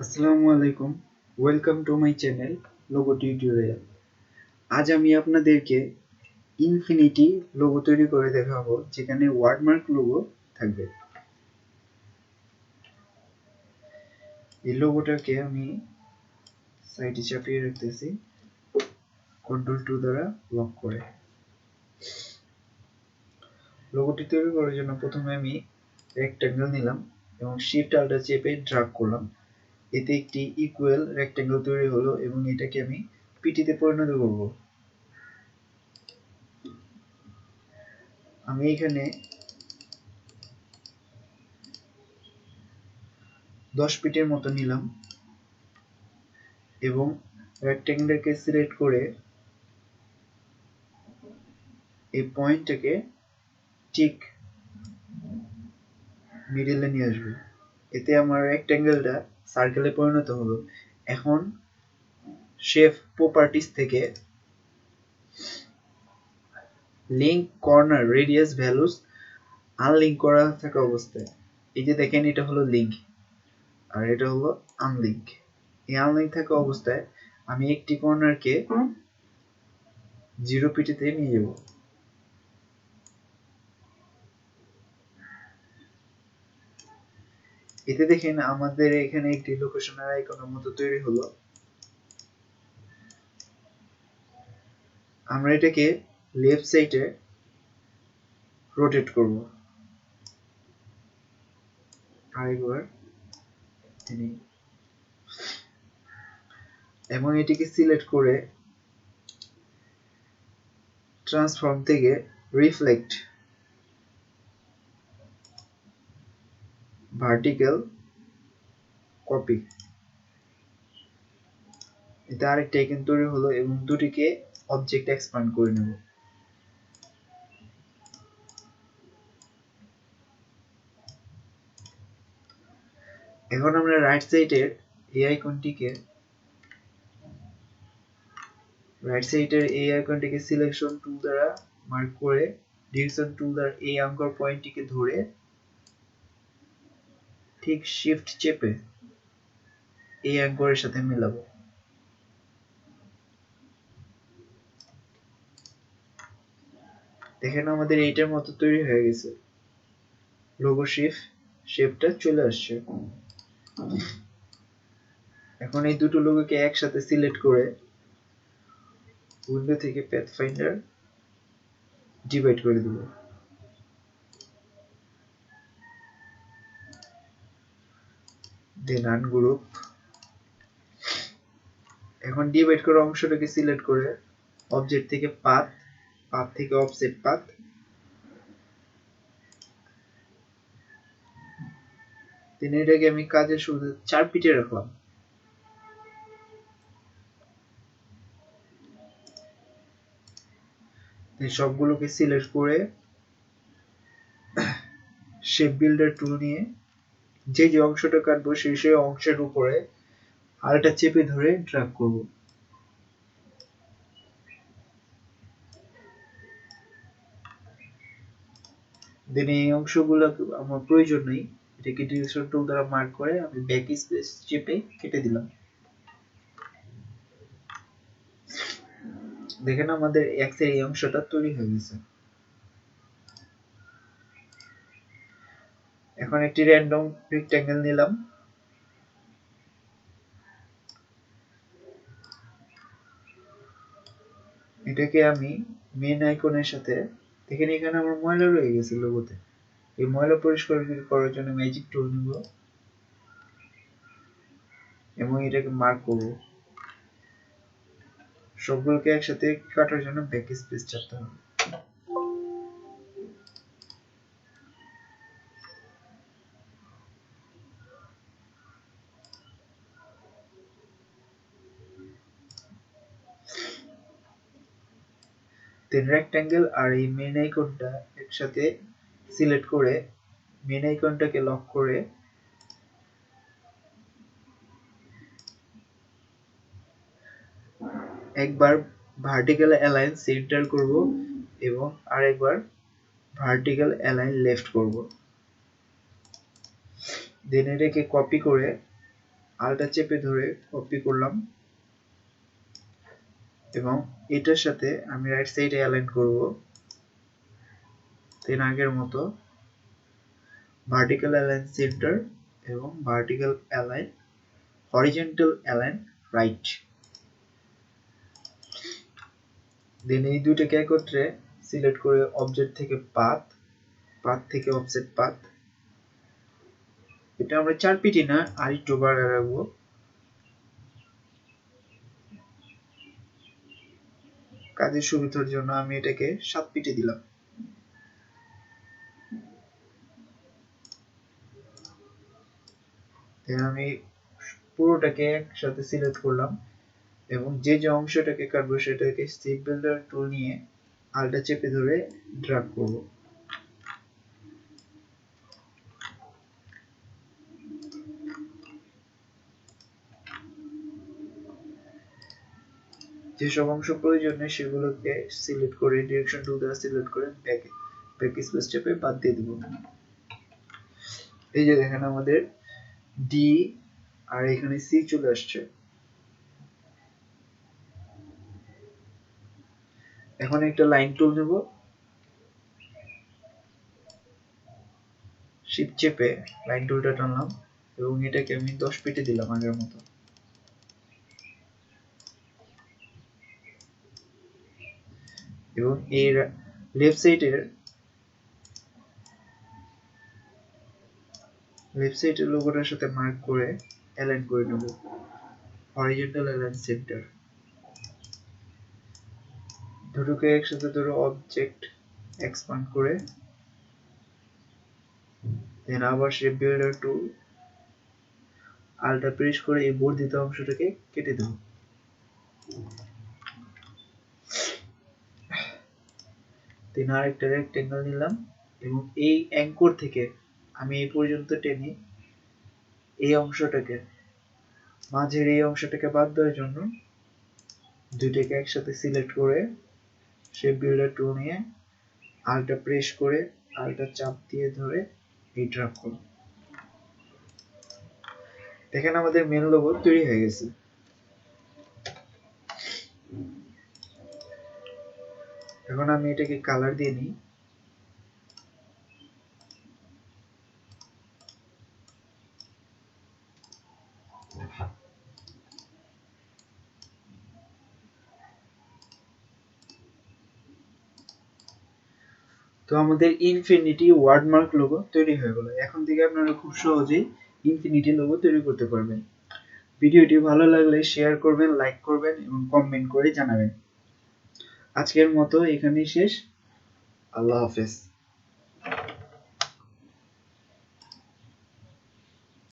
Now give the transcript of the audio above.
আসসালামু আলাইকুম, welcome to my channel logo tutorial. আজ আমি আপনাদেরকে ইনফিনিটি লোগো তৈরি করে দেখাবো, যেখানে ওয়ার্ডমার্ক লোগো থাকবে। এই লোগোটাকে আমি সাইডে চাপিয়ে রাখতেছি কন্ট্রোল 2 দ্বারা লক করে। লোগোটি তৈরি করার জন্য প্রথমে আমি রেক্ট্যাঙ্গেল নিলাম এবং শিফট আল্টা চেপে ড্র্যাগ করলাম। এতে একটি ইকুয়াল রেক্ট্যাঙ্গেল তৈরি হলো এবং এটাকে আমি পিটিতে পরিণত করব। আমি এখানে 10 ফিটের মতো নিলাম এবং রেক্ট্যাঙ্গেলকে সিলেক্ট করে এই পয়েন্টটাকে ঠিক মিডলে নিয়ে আসবে। এতে আমার রেক্ট্যাঙ্গেলটা সার্কেলে পরিণত হলো। এখন শেপ প্রপার্টিজ থেকে link corner radius values unlink করা থাকা অবস্থায়, এই যে দেখেন এটা হলো লিঙ্ক আর এটা হলো আনলিঙ্ক। এই আনলিঙ্ক থাকা অবস্থায় আমি একটি কর্নারকে 0 পিটিতে নিয়ে যাব। এতে দেখেন আমাদের এখানে একটি লোকেশনের আইকনের মতো তৈরি হলো। আমরা এটাকে লেফট সাইডে রোটেট করব আরেকবার এবং এটিকে সিলেক্ট করে ট্রান্সফর্ম থেকে রিফ্লেক্ট ভার্টিক্যাল কপি, এটা আরেকটা আইকন তৈরি হলো এবং দুটিকে অবজেক্ট এক্সপ্যান্ড করে নেব। এখন আমরা রাইট সাইডের এই আইকনটিকে সিলেকশন টুল দ্বারা মার্ক করে ডিরেকশন টুল দ্বারা এই অঙ্কর পয়েন্টটিকে ধরে ঠিক শিফট চেপে এই অঙ্করের সাথে মেলাবো। দেখেন আমাদের এইটার মতো তৈরি হয়ে গেছে, লোগো শেপটা চলে আসছে। এখন এই দুটো লোগোকে একসাথে সিলেক্ট করে উইন্ডো থেকে পাথফাইন্ডার ডিভাইড করে দেব। দেন আনগ্রুপ। এখন ডিভাইড করা অংশটাকে সিলেক্ট করে অবজেক্ট থেকে পাথ থেকে অফসেট পাথ, দেন এটাকে আমি কাজের শুরুতে 4 ফিটে রাখলাম। সবগুলোকে সিলেক্ট করে শেপ বিল্ডার টুল নিয়ে যে অংশটা কাটবো সেই অংশের উপরে আরেকটা চেপে ধরে ড্র্যাগ করব। দেন এই অংশগুলো আমার প্রয়োজন নেই, এটাকে ডিরেকশন টুল দ্বারা মার্ক করে আমি ব্যাক স্পেস চেপে কেটে দিলাম। দেখেন আমাদের এক্স এর এই অংশটা তৈরি হয়ে গেছে। এখন একটি র্যান্ডম রেক্ট্যাঙ্গেল নিলাম, এটাকে আমি মেন আইকনের সাথে, দেখেন এখানে আমার ময়লা রয়ে গেছে লোগোতে। এই ময়লা পরিষ্কার করার জন্য ম্যাজিক টুল নিব এবং এটাকে মার্ক করব। সবগুলোকে একসাথে কাটার জন্য ব্যাক স্পেস চাপতে হবে। দেন রেক্ট্যাঙ্গেল আর এই মেন আইকনটা একসাথে সিলেক্ট করে মেন আইকনটাকে লক করে একবার ভার্টিক্যাল অ্যালাইন সেন্টার করব এবং আরেকবার ভার্টিক্যাল অ্যালাইন লেফট করব। দেন এটাকে কপি করে আলটা চেপে ধরে কপি করলাম এবং এটার সাথে আমি রাইট সাইডে অ্যালাইন করব। দেন আগের মতো ভার্টিক্যাল অ্যালাইন সেন্টার এবং vertical align horizontal align right. Then এই দুইটাকে একত্রে সিলেক্ট করে অবজেক্ট থেকে পাথ, পাথ থেকে অফসেট পাথ, এটা আমরা 4 পিটি না আর একটু বাড়ায় রাখবো। কাজের সুবিধার জন্য আমি এটাকে 7 পিটি দিলাম। দেন আমি পুরোটাকে একসাথে সিলেক্ট করলাম এবং যে যে অংশটাকে কাটবো সেটাকে স্টেপ বিল্ডার টুল নিয়ে আলটা চেপে ধরে ড্র্যাগ করব। যেসব অংশ প্রয়োজন নেই সেগুলোকে সিলেক্ট করে ডিরেকশন টুল দ্বারা সিলেক্ট করে ব্যাক স্পেস চেপে বাদ দিয়ে দেব। এই যে দেখেন আমাদের ডি আর এখানে সি চলে আসছে। এখন একটা লাইন টুল নেব, শিফট চেপে লাইন টুলটা টানলাম এবং এটাকে আমি 10 পিটি দিলাম আগের মতো। এবং এর লেফট সাইডের লোগোটার সাথে মার্ক করে অ্যালাইন করে নেব হরিজন্টাল অ্যালাইন সেন্টার। দুটোকে একসাথে ধরো অবজেক্ট এক্সপান্ড করে দেন আবার শেপ বিল্ডার টুল আলটা প্রেস করে এই বর্ধিত অংশটাকে কেটে দেব। দেন আরেকটা রেক্টেঙ্গেল নিলাম এবং এই অ্যাঙ্কর থেকে আমি এই পর্যন্ত টেনে এই অংশটাকে মাঝের এই অংশটাকে বাদ দেওয়ার জন্য দুইটাকে একসাথে সিলেক্ট করে শেপ বিল্ডার টুল নিয়ে আলটা প্রেস করে আলটা চাপ দিয়ে ধরে এই ড্র্যাগ করব। দেখেন আমাদের মেন লোগো তৈরি হয়ে গেছে। এখন আমি এটাকে কালার দিয়ে নিই। তো আমাদের ইনফিনিটি ওয়ার্ডমার্ক লোগো তৈরি হয়ে গেল। এখন থেকে আপনারা খুব সহজেই ইনফিনিটি লোগো তৈরি করতে পারবেন। ভিডিওটি ভালো লাগলে শেয়ার করবেন, লাইক করবেন এবং কমেন্ট করে জানাবেন। আজকের মতো এখানেই শেষ। আল্লাহ হাফেজ।